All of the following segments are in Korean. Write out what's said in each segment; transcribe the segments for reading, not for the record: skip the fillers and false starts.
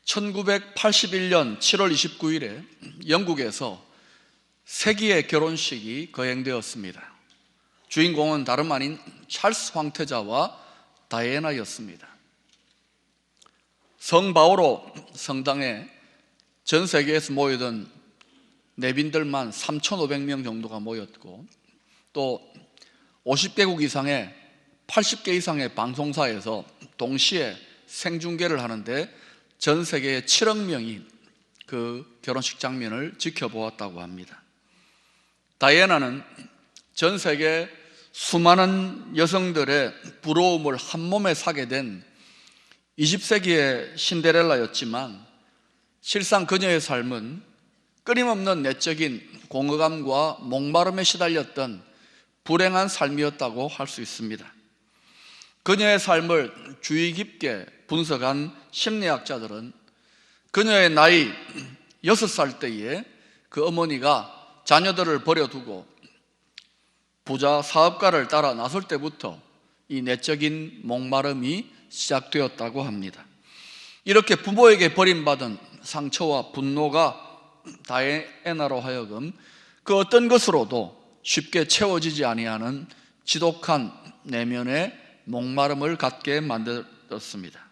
1981년 7월 29일에 영국에서 세기의 결혼식이 거행되었습니다. 주인공은 다름 아닌 찰스 황태자와 다이애나였습니다. 성 바오로 성당에 전 세계에서 모이던 내빈들만 3,500명 정도가 모였고, 또 50개국 이상의 80개 이상의 방송사에서 동시에 생중계를 하는데 전 세계의 7억 명이 그 결혼식 장면을 지켜보았다고 합니다. 다이애나는 전 세계 수많은 여성들의 부러움을 한 몸에 사게 된 20세기의 신데렐라였지만, 실상 그녀의 삶은 끊임없는 내적인 공허감과 목마름에 시달렸던 불행한 삶이었다고 할 수 있습니다. 그녀의 삶을 주의 깊게 분석한 심리학자들은 그녀의 나이 6살 때에 그 어머니가 자녀들을 버려두고 부자 사업가를 따라 나설 때부터 이 내적인 목마름이 시작되었다고 합니다. 이렇게 부모에게 버림받은 상처와 분노가 다이애나로 하여금 그 어떤 것으로도 쉽게 채워지지 아니하는 지독한 내면의 목마름을 갖게 만들었습니다.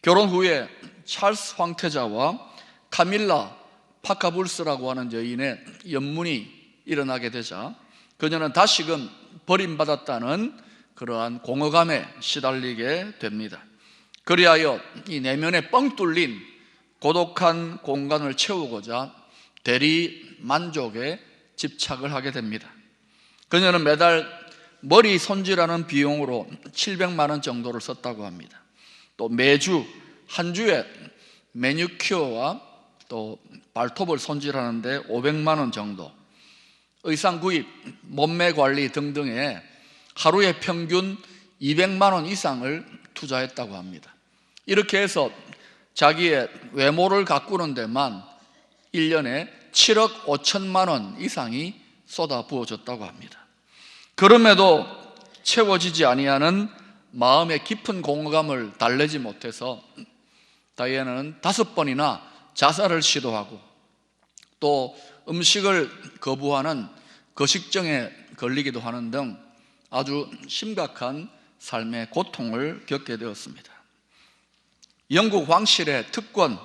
결혼 후에 찰스 황태자와 카밀라 파카불스라고 하는 여인의 연문이 일어나게 되자 그녀는 다시금 버림받았다는 그러한 공허감에 시달리게 됩니다. 그리하여 이 내면에 뻥 뚫린 고독한 공간을 채우고자 대리 만족에 집착을 하게 됩니다. 그녀는 매달 머리 손질하는 비용으로 700만 원 정도를 썼다고 합니다. 또 매주 한 주에 매니큐어와 또 발톱을 손질하는데 500만 원 정도, 의상 구입, 몸매 관리 등등에 하루에 평균 200만 원 이상을 투자했다고 합니다. 이렇게 해서 자기의 외모를 가꾸는 데만 1년에 7억 5천만 원 이상이 쏟아부어졌다고 합니다. 그럼에도 채워지지 아니하는 마음의 깊은 공허감을 달래지 못해서 다이애나는 5번이나 자살을 시도하고 또 음식을 거부하는 거식증에 걸리기도 하는 등 아주 심각한 삶의 고통을 겪게 되었습니다. 영국 왕실의 특권,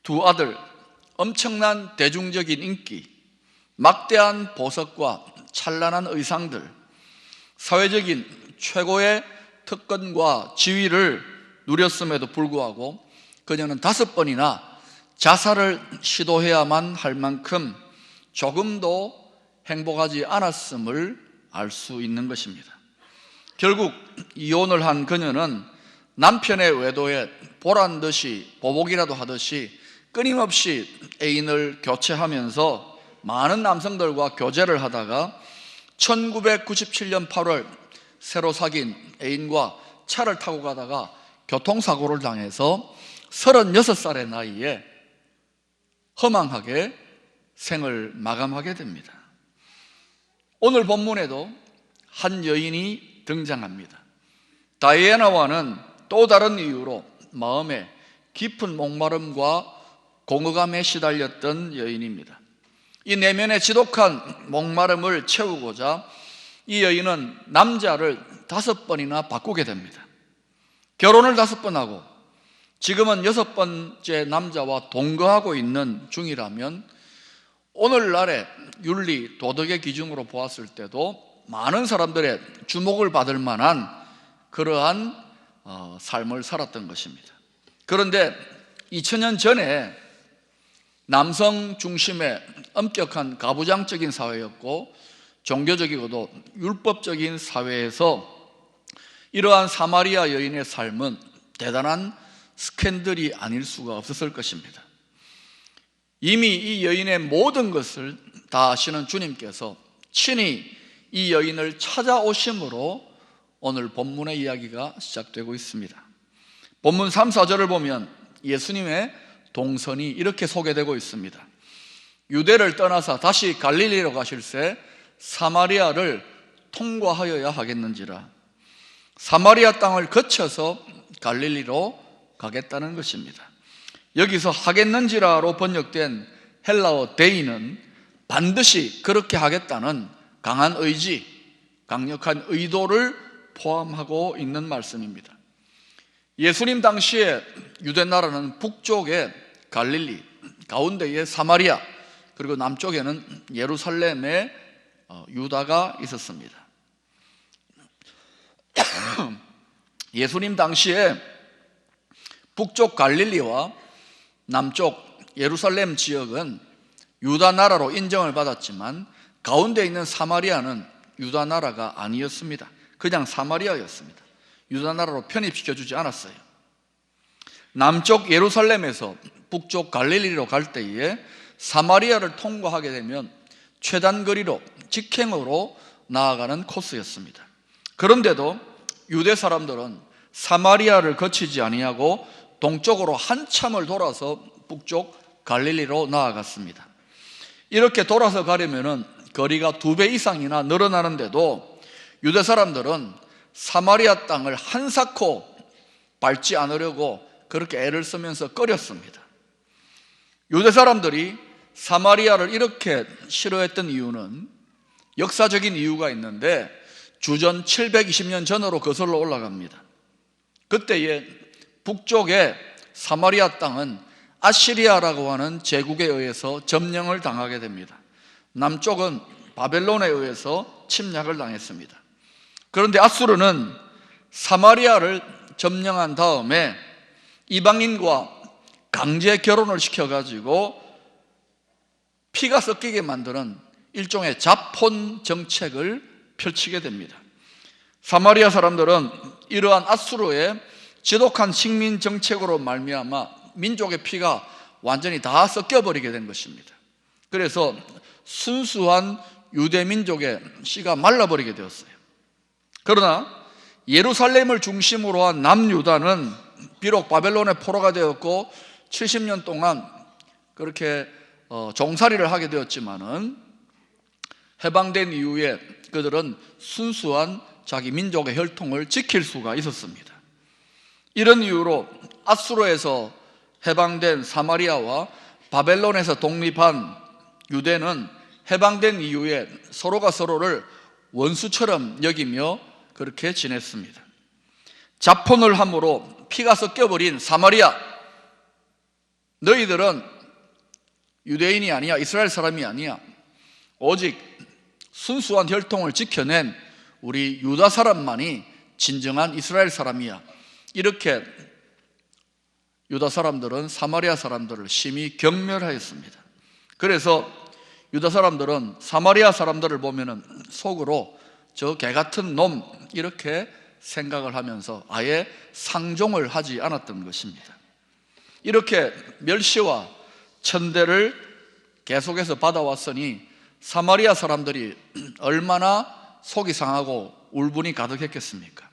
두 아들, 엄청난 대중적인 인기, 막대한 보석과 찬란한 의상들, 사회적인 최고의 특권과 지위를 누렸음에도 불구하고 그녀는 5번이나 자살을 시도해야만 할 만큼 조금도 행복하지 않았음을 알 수 있는 것입니다. 결국 이혼을 한 그녀는 남편의 외도에 보란듯이 보복이라도 하듯이 끊임없이 애인을 교체하면서 많은 남성들과 교제를 하다가 1997년 8월 새로 사귄 애인과 차를 타고 가다가 교통사고를 당해서 36살의 나이에 허망하게 생을 마감하게 됩니다. 오늘 본문에도 한 여인이 등장합니다. 다이애나와는 또 다른 이유로 마음에 깊은 목마름과 공허감에 시달렸던 여인입니다. 이 내면의 지독한 목마름을 채우고자 이 여인은 남자를 5번이나 바꾸게 됩니다. 결혼을 5번 하고 지금은 6번째 남자와 동거하고 있는 중이라면 오늘날의 윤리, 도덕의 기준으로 보았을 때도 많은 사람들의 주목을 받을 만한 그러한 삶을 살았던 것입니다. 그런데 2000년 전에 남성 중심의 엄격한 가부장적인 사회였고 종교적이고도 율법적인 사회에서 이러한 사마리아 여인의 삶은 대단한 스캔들이 아닐 수가 없었을 것입니다. 이미 이 여인의 모든 것을 다 아시는 주님께서 친히 이 여인을 찾아오심으로 오늘 본문의 이야기가 시작되고 있습니다. 본문 3, 4절을 보면 예수님의 동선이 이렇게 소개되고 있습니다. 유대를 떠나서 다시 갈릴리로 가실새 사마리아를 통과하여야 하겠는지라. 사마리아 땅을 거쳐서 갈릴리로 가겠다는 것입니다. 여기서 하겠는지라로 번역된 헬라어 데이는 반드시 그렇게 하겠다는 강한 의지, 강력한 의도를 포함하고 있는 말씀입니다. 예수님 당시에 유대 나라는 북쪽에 갈릴리, 가운데에 사마리아, 그리고 남쪽에는 예루살렘에 유다가 있었습니다. 예수님 당시에 북쪽 갈릴리와 남쪽 예루살렘 지역은 유다 나라로 인정을 받았지만 가운데 있는 사마리아는 유다 나라가 아니었습니다. 그냥 사마리아였습니다. 유다 나라로 편입시켜주지 않았어요. 남쪽 예루살렘에서 북쪽 갈릴리로 갈 때에 사마리아를 통과하게 되면 최단거리로 직행으로 나아가는 코스였습니다. 그런데도 유대 사람들은 사마리아를 거치지 아니하고 동쪽으로 한참을 돌아서 북쪽 갈릴리로 나아갔습니다. 이렇게 돌아서 가려면 거리가 2배 이상이나 늘어나는데도 유대 사람들은 사마리아 땅을 한사코 밟지 않으려고 그렇게 애를 쓰면서 꺼렸습니다. 유대 사람들이 사마리아를 이렇게 싫어했던 이유는 역사적인 이유가 있는데 주전 720년 전으로 거슬러 올라갑니다. 그때에 북쪽의 사마리아 땅은 아시리아라고 하는 제국에 의해서 점령을 당하게 됩니다. 남쪽은 바벨론에 의해서 침략을 당했습니다. 그런데 아수르는 사마리아를 점령한 다음에 이방인과 강제 결혼을 시켜가지고 피가 섞이게 만드는 일종의 자폰 정책을 펼치게 됩니다. 사마리아 사람들은 이러한 아수르의 지독한 식민 정책으로 말미암아 민족의 피가 완전히 다 섞여버리게 된 것입니다. 그래서 순수한 유대 민족의 씨가 말라버리게 되었어요. 그러나 예루살렘을 중심으로 한 남유다는 비록 바벨론의 포로가 되었고 70년 동안 그렇게 종살이를 하게 되었지만은 해방된 이후에 그들은 순수한 자기 민족의 혈통을 지킬 수가 있었습니다. 이런 이유로 아수르에서 해방된 사마리아와 바벨론에서 독립한 유대는 해방된 이후에 서로가 서로를 원수처럼 여기며 그렇게 지냈습니다. 자폰을 함으로 피가 섞여버린 사마리아, 너희들은 유대인이 아니야, 이스라엘 사람이 아니야, 오직 순수한 혈통을 지켜낸 우리 유다 사람만이 진정한 이스라엘 사람이야. 이렇게 유다 사람들은 사마리아 사람들을 심히 경멸하였습니다. 그래서 유다 사람들은 사마리아 사람들을 보면은 속으로 저 개 같은 놈 이렇게 생각을 하면서 아예 상종을 하지 않았던 것입니다. 이렇게 멸시와 천대를 계속해서 받아왔으니 사마리아 사람들이 얼마나 속이 상하고 울분이 가득했겠습니까?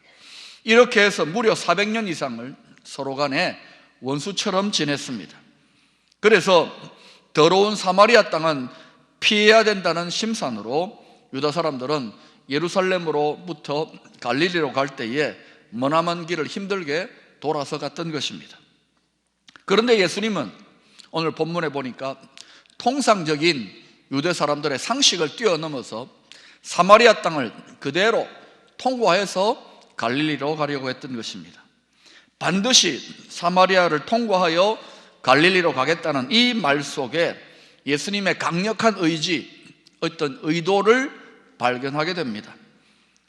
이렇게 해서 무려 400년 이상을 서로 간에 원수처럼 지냈습니다. 그래서 더러운 사마리아 땅은 피해야 된다는 심산으로 유다 사람들은 예루살렘으로부터 갈릴리로 갈 때에 머나먼 길을 힘들게 돌아서 갔던 것입니다. 그런데 예수님은 오늘 본문에 보니까 통상적인 유대 사람들의 상식을 뛰어넘어서 사마리아 땅을 그대로 통과해서 갈릴리로 가려고 했던 것입니다. 반드시 사마리아를 통과하여 갈릴리로 가겠다는 이 말 속에 예수님의 강력한 의지, 어떤 의도를 발견하게 됩니다.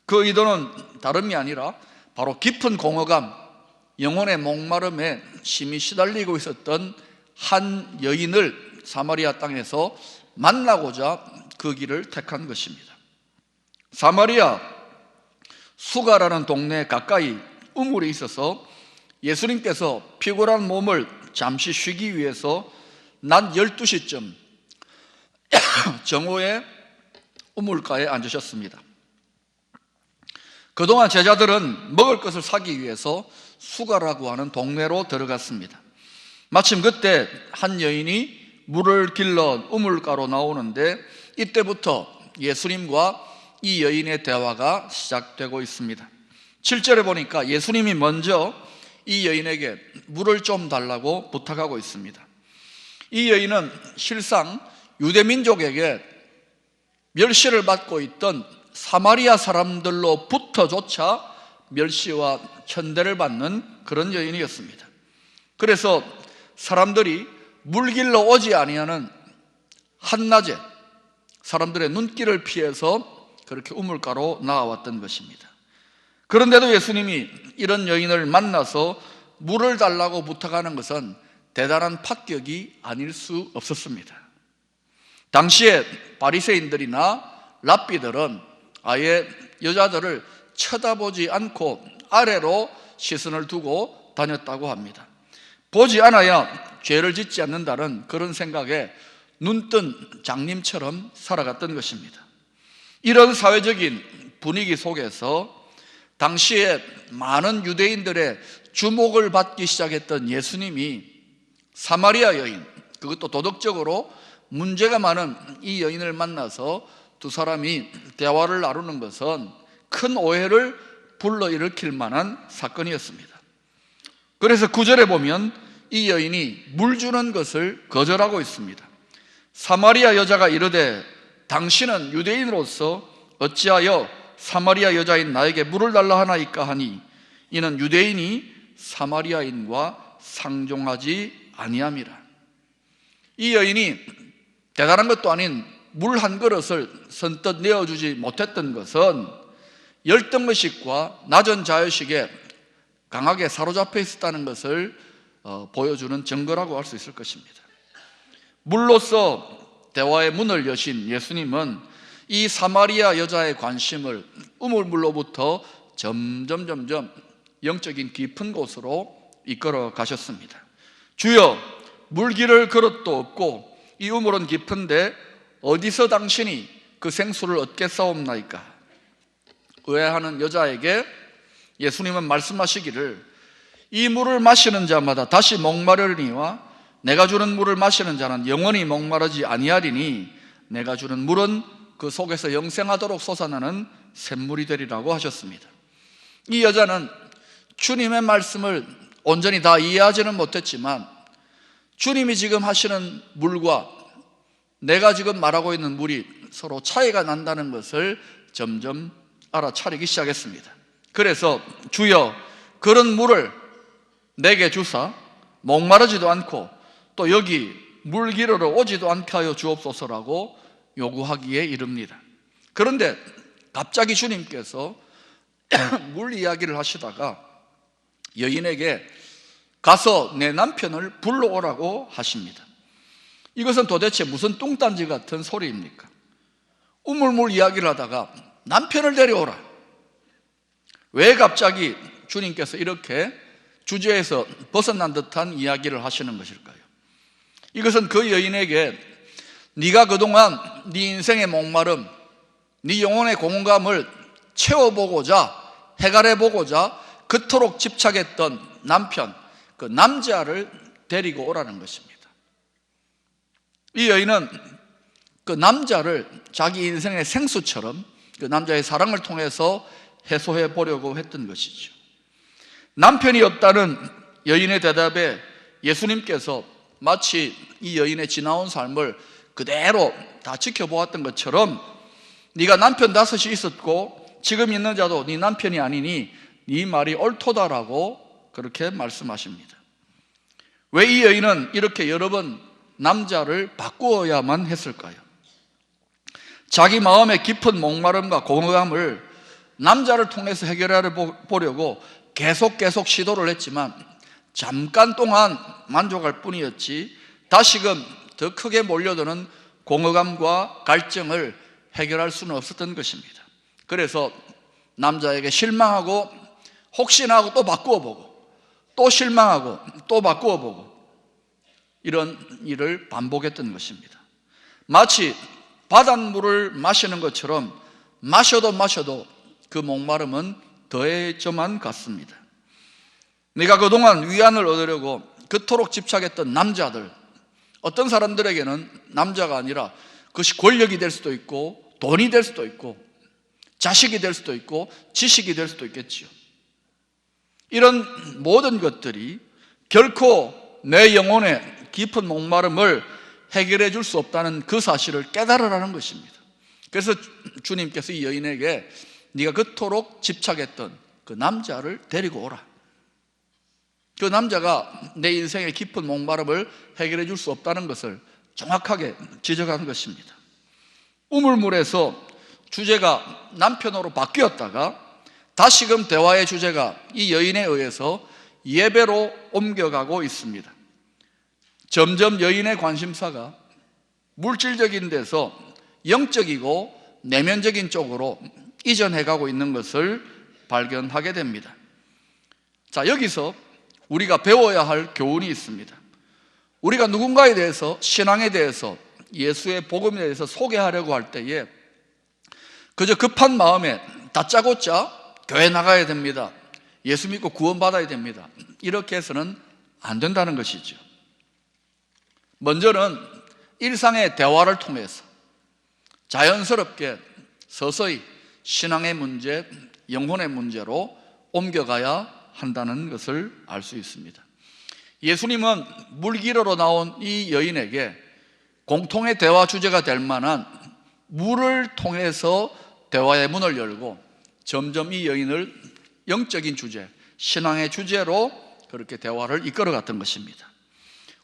그 의도는 다름이 아니라 바로 깊은 공허감, 영혼의 목마름에 심히 시달리고 있었던 한 여인을 사마리아 땅에서 만나고자 그 길을 택한 것입니다. 사마리아 수가라는 동네 가까이 우물이 있어서 예수님께서 피곤한 몸을 잠시 쉬기 위해서 낮 12시쯤 정오에 우물가에 앉으셨습니다. 그동안 제자들은 먹을 것을 사기 위해서 수가라고 하는 동네로 들어갔습니다. 마침 그때 한 여인이 물을 길러 우물가로 나오는데 이때부터 예수님과 이 여인의 대화가 시작되고 있습니다. 7절에 보니까 예수님이 먼저 이 여인에게 물을 좀 달라고 부탁하고 있습니다. 이 여인은 실상 유대민족에게 멸시를 받고 있던 사마리아 사람들로부터조차 멸시와 천대를 받는 그런 여인이었습니다. 그래서 사람들이 물길로 오지 아니하는 한낮에 사람들의 눈길을 피해서 그렇게 우물가로 나아왔던 것입니다. 그런데도 예수님이 이런 여인을 만나서 물을 달라고 부탁하는 것은 대단한 파격이 아닐 수 없었습니다. 당시에 바리새인들이나 랍비들은 아예 여자들을 쳐다보지 않고 아래로 시선을 두고 다녔다고 합니다. 보지 않아야 죄를 짓지 않는다는 그런 생각에 눈뜬 장님처럼 살아갔던 것입니다. 이런 사회적인 분위기 속에서 당시에 많은 유대인들의 주목을 받기 시작했던 예수님이 사마리아 여인, 그것도 도덕적으로 문제가 많은 이 여인을 만나서 두 사람이 대화를 나누는 것은 큰 오해를 불러일으킬 만한 사건이었습니다. 그래서 9절에 보면 이 여인이 물 주는 것을 거절하고 있습니다. 사마리아 여자가 이르되 당신은 유대인으로서 어찌하여 사마리아 여자인 나에게 물을 달라 하나이까 하니 이는 유대인이 사마리아인과 상종하지 아니함이라. 이 여인이 대단한 것도 아닌 물 한 그릇을 선뜻 내어주지 못했던 것은 열등의식과 낮은 자의식에 강하게 사로잡혀 있었다는 것을 보여주는 증거라고 할 수 있을 것입니다. 물로써 대화의 문을 여신 예수님은 이 사마리아 여자의 관심을 우물물로부터 점점 영적인 깊은 곳으로 이끌어 가셨습니다. 주여, 물기를 그릇도 없고 이 우물은 깊은데 어디서 당신이 그 생수를 얻겠사옵나이까? 의아해하는 여자에게 예수님은 말씀하시기를 이 물을 마시는 자마다 다시 목마르리니와 내가 주는 물을 마시는 자는 영원히 목마르지 아니하리니 내가 주는 물은 그 속에서 영생하도록 솟아나는 샘물이 되리라고 하셨습니다. 이 여자는 주님의 말씀을 온전히 다 이해하지는 못했지만 주님이 지금 하시는 물과 내가 지금 말하고 있는 물이 서로 차이가 난다는 것을 점점 알아차리기 시작했습니다. 그래서 주여, 그런 물을 내게 주사 목마르지도 않고 또 여기 물 기르러 오지도 않게 하여 주옵소서라고 요구하기에 이릅니다. 그런데 갑자기 주님께서 물 이야기를 하시다가 여인에게 가서 내 남편을 불러오라고 하십니다. 이것은 도대체 무슨 뚱딴지 같은 소리입니까? 우물물 이야기를 하다가 남편을 데려오라. 왜 갑자기 주님께서 이렇게 주제에서 벗어난 듯한 이야기를 하시는 것일까요? 이것은 그 여인에게 네가 그동안 네 인생의 목마름, 네 영혼의 공감을 채워보고자, 해결해보고자 그토록 집착했던 남편, 그 남자를 데리고 오라는 것입니다. 이 여인은 그 남자를 자기 인생의 생수처럼 그 남자의 사랑을 통해서 해소해 보려고 했던 것이죠. 남편이 없다는 여인의 대답에 예수님께서 마치 이 여인의 지나온 삶을 그대로 다 지켜보았던 것처럼 네가 남편 5이 있었고 지금 있는 자도 네 남편이 아니니 네 말이 옳도다라고 그렇게 말씀하십니다. 왜 이 여인은 이렇게 여러 번 남자를 바꾸어야만 했을까요? 자기 마음의 깊은 목마름과 공허함을 남자를 통해서 해결해 보려고 계속 시도를 했지만 잠깐 동안 만족할 뿐이었지 다시금 더 크게 몰려드는 공허감과 갈증을 해결할 수는 없었던 것입니다. 그래서 남자에게 실망하고 혹시나 하고 또 바꾸어보고 또 실망하고 또 바꾸어보고 이런 일을 반복했던 것입니다. 마치 바닷물을 마시는 것처럼 마셔도 그 목마름은 더해져만 갔습니다. 내가 그동안 위안을 얻으려고 그토록 집착했던 남자들, 어떤 사람들에게는 남자가 아니라 그것이 권력이 될 수도 있고 돈이 될 수도 있고 자식이 될 수도 있고 지식이 될 수도 있겠지요. 이런 모든 것들이 결코 내 영혼의 깊은 목마름을 해결해 줄 수 없다는 그 사실을 깨달으라는 것입니다. 그래서 주님께서 이 여인에게 네가 그토록 집착했던 그 남자를 데리고 오라. 그 남자가 내 인생의 깊은 목마름을 해결해 줄 수 없다는 것을 정확하게 지적하는 것입니다. 우물물에서 주제가 남편으로 바뀌었다가 다시금 대화의 주제가 이 여인에 의해서 예배로 옮겨가고 있습니다. 점점 여인의 관심사가 물질적인 데서 영적이고 내면적인 쪽으로 이전해가고 있는 것을 발견하게 됩니다. 자, 여기서 우리가 배워야 할 교훈이 있습니다. 우리가 누군가에 대해서, 신앙에 대해서, 예수의 복음에 대해서 소개하려고 할 때에 그저 급한 마음에 다짜고짜 교회 나가야 됩니다, 예수 믿고 구원받아야 됩니다, 이렇게 해서는 안 된다는 것이죠. 먼저는 일상의 대화를 통해서 자연스럽게 서서히 신앙의 문제, 영혼의 문제로 옮겨가야 한다는 것을 알 수 있습니다. 예수님은 물기르러 나온 이 여인에게 공통의 대화 주제가 될 만한 물을 통해서 대화의 문을 열고 점점 이 여인을 영적인 주제, 신앙의 주제로 그렇게 대화를 이끌어갔던 것입니다.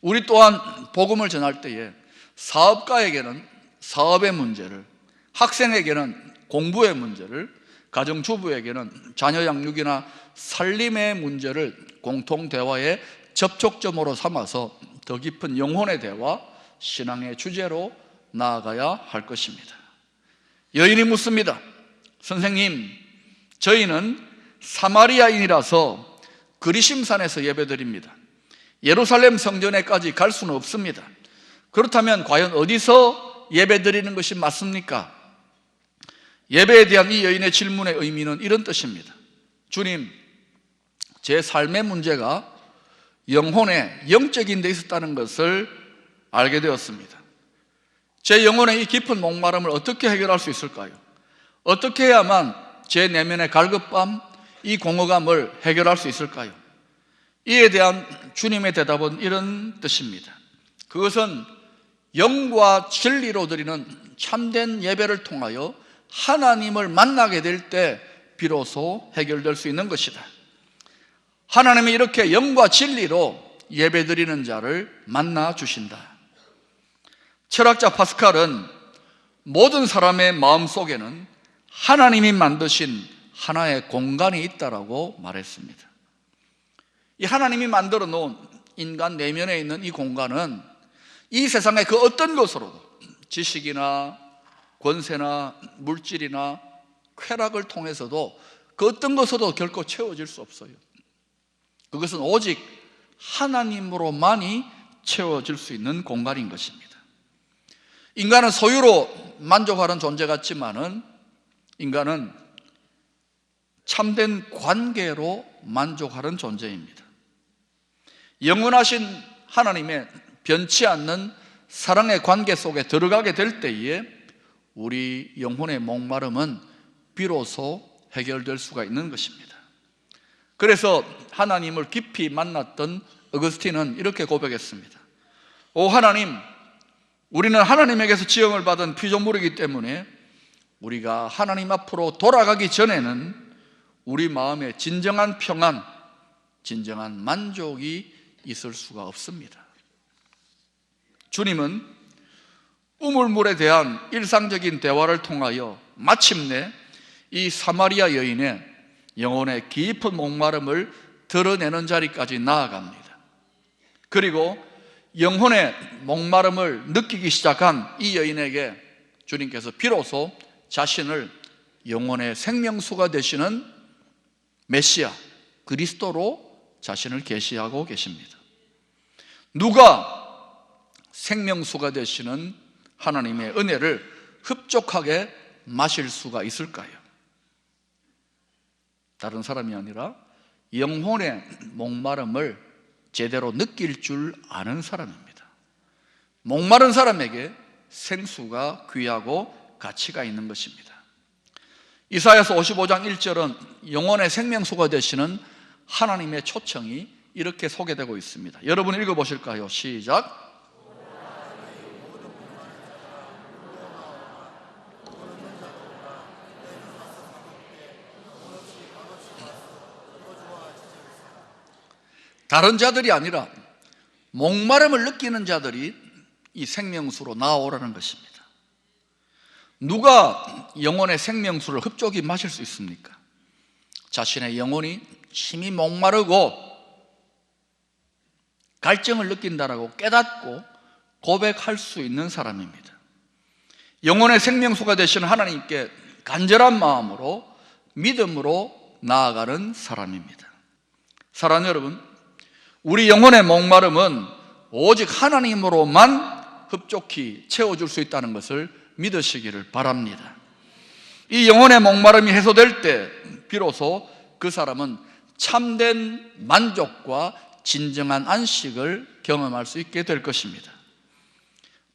우리 또한 복음을 전할 때에 사업가에게는 사업의 문제를, 학생에게는 공부의 문제를, 가정주부에게는 자녀 양육이나 살림의 문제를 공통 대화의 접촉점으로 삼아서 더 깊은 영혼의 대화, 신앙의 주제로 나아가야 할 것입니다. 여인이 묻습니다. 선생님, 저희는 사마리아인이라서 그리심산에서 예배드립니다. 예루살렘 성전에까지 갈 수는 없습니다. 그렇다면 과연 어디서 예배드리는 것이 맞습니까? 예배에 대한 이 여인의 질문의 의미는 이런 뜻입니다. 주님, 제 삶의 문제가 영혼의 영적인 데 있었다는 것을 알게 되었습니다. 제 영혼의 이 깊은 목마름을 어떻게 해결할 수 있을까요? 어떻게 해야만 제 내면의 갈급함, 이 공허감을 해결할 수 있을까요? 이에 대한 주님의 대답은 이런 뜻입니다. 그것은 영과 진리로 드리는 참된 예배를 통하여 하나님을 만나게 될 때 비로소 해결될 수 있는 것이다. 하나님이 이렇게 영과 진리로 예배드리는 자를 만나 주신다. 철학자 파스칼은 모든 사람의 마음속에는 하나님이 만드신 하나의 공간이 있다라고 말했습니다. 이 하나님이 만들어 놓은 인간 내면에 있는 이 공간은 이 세상의 그 어떤 것으로도, 지식이나 권세나 물질이나 쾌락을 통해서도 그 어떤 것으로도 결코 채워질 수 없어요. 그것은 오직 하나님으로만이 채워질 수 있는 공간인 것입니다. 인간은 소유로 만족하는 존재 같지만은 인간은 참된 관계로 만족하는 존재입니다. 영원하신 하나님의 변치 않는 사랑의 관계 속에 들어가게 될 때에 우리 영혼의 목마름은 비로소 해결될 수가 있는 것입니다. 그래서 하나님을 깊이 만났던 어거스틴은 이렇게 고백했습니다. 오 하나님, 우리는 하나님에게서 지형을 받은 피조물이기 때문에 우리가 하나님 앞으로 돌아가기 전에는 우리 마음에 진정한 평안, 진정한 만족이 있을 수가 없습니다. 주님은 우물물에 대한 일상적인 대화를 통하여 마침내 이 사마리아 여인의 영혼의 깊은 목마름을 드러내는 자리까지 나아갑니다. 그리고 영혼의 목마름을 느끼기 시작한 이 여인에게 주님께서 비로소 자신을 영혼의 생명수가 되시는 메시아, 그리스도로 자신을 계시하고 계십니다. 누가 생명수가 되시는 하나님의 은혜를 흡족하게 마실 수가 있을까요? 다른 사람이 아니라 영혼의 목마름을 제대로 느낄 줄 아는 사람입니다. 목마른 사람에게 생수가 귀하고 가치가 있는 것입니다. 이사야서 55장 1절은 영혼의 생명수가 되시는 하나님의 초청이 이렇게 소개되고 있습니다. 여러분 읽어보실까요? 시작. 다른 자들이 아니라 목마름을 느끼는 자들이 이 생명수로 나오라는 것입니다. 누가 영혼의 생명수를 흡족히 마실 수 있습니까? 자신의 영혼이 심히 목마르고 갈증을 느낀다라고 깨닫고 고백할 수 있는 사람입니다. 영혼의 생명수가 되시는 하나님께 간절한 마음으로 믿음으로 나아가는 사람입니다. 사랑하는 여러분, 우리 영혼의 목마름은 오직 하나님으로만 흡족히 채워줄 수 있다는 것을 믿으시기를 바랍니다. 이 영혼의 목마름이 해소될 때 비로소 그 사람은 참된 만족과 진정한 안식을 경험할 수 있게 될 것입니다.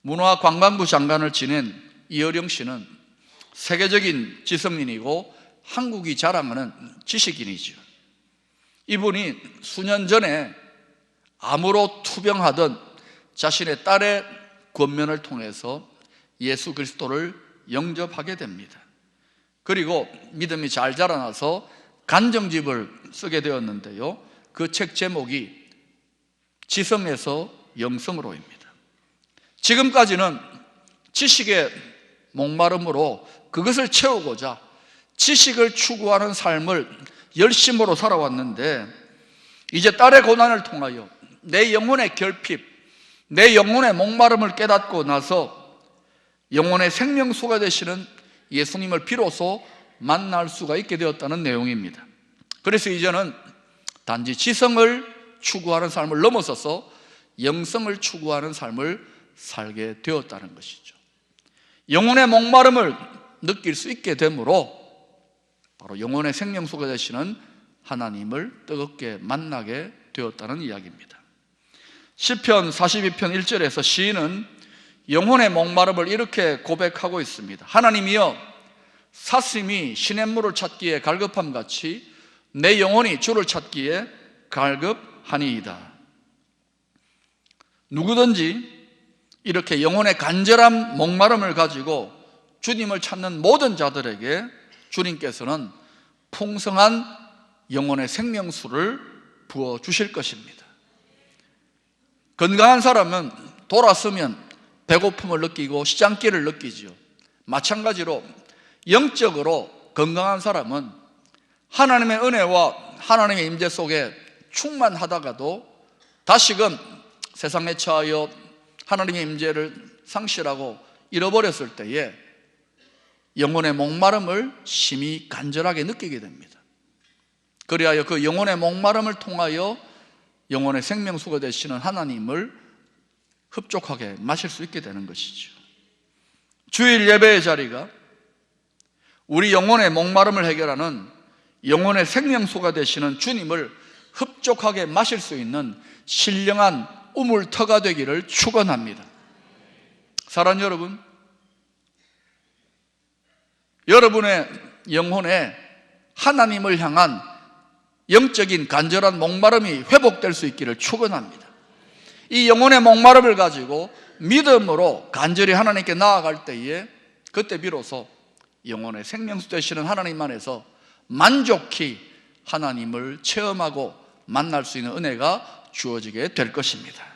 문화관광부 장관을 지낸 이어령 씨는 세계적인 지성인이고 한국이 자랑하는 지식인이죠. 이분이 수년 전에 암으로 투병하던 자신의 딸의 권면을 통해서 예수 그리스도를 영접하게 됩니다. 그리고 믿음이 잘 자라나서 간증집을 쓰게 되었는데요, 그 책 제목이 지성에서 영성으로입니다. 지금까지는 지식의 목마름으로 그것을 채우고자 지식을 추구하는 삶을 열심으로 살아왔는데, 이제 딸의 고난을 통하여 내 영혼의 결핍, 내 영혼의 목마름을 깨닫고 나서 영혼의 생명수가 되시는 예수님을 비로소 만날 수가 있게 되었다는 내용입니다. 그래서 이제는 단지 지성을 추구하는 삶을 넘어서서 영성을 추구하는 삶을 살게 되었다는 것이죠. 영혼의 목마름을 느낄 수 있게 되므로 바로 영혼의 생명수가 되시는 하나님을 뜨겁게 만나게 되었다는 이야기입니다. 시편 42편 1절에서 시인은 영혼의 목마름을 이렇게 고백하고 있습니다. 하나님이여, 사슴이 시냇물을 찾기에 갈급함같이 내 영혼이 주를 찾기에 갈급하니이다. 누구든지 이렇게 영혼의 간절한 목마름을 가지고 주님을 찾는 모든 자들에게 주님께서는 풍성한 영혼의 생명수를 부어주실 것입니다. 건강한 사람은 돌아서면 배고픔을 느끼고 시장길을 느끼죠. 마찬가지로 영적으로 건강한 사람은 하나님의 은혜와 하나님의 임재 속에 충만하다가도 다시금 세상에 처하여 하나님의 임재를 상실하고 잃어버렸을 때에 영혼의 목마름을 심히 간절하게 느끼게 됩니다. 그리하여 그 영혼의 목마름을 통하여 영혼의 생명수가 되시는 하나님을 흡족하게 마실 수 있게 되는 것이죠. 주일 예배의 자리가 우리 영혼의 목마름을 해결하는 영혼의 생명수가 되시는 주님을 흡족하게 마실 수 있는 신령한 우물터가 되기를 축원합니다. 사랑하는 여러분, 여러분의 영혼에 하나님을 향한 영적인 간절한 목마름이 회복될 수 있기를 축원합니다. 이 영혼의 목마름을 가지고 믿음으로 간절히 하나님께 나아갈 때에 그때 비로소 영혼의 생명수 되시는 하나님 안에서 만족히 하나님을 체험하고 만날 수 있는 은혜가 주어지게 될 것입니다.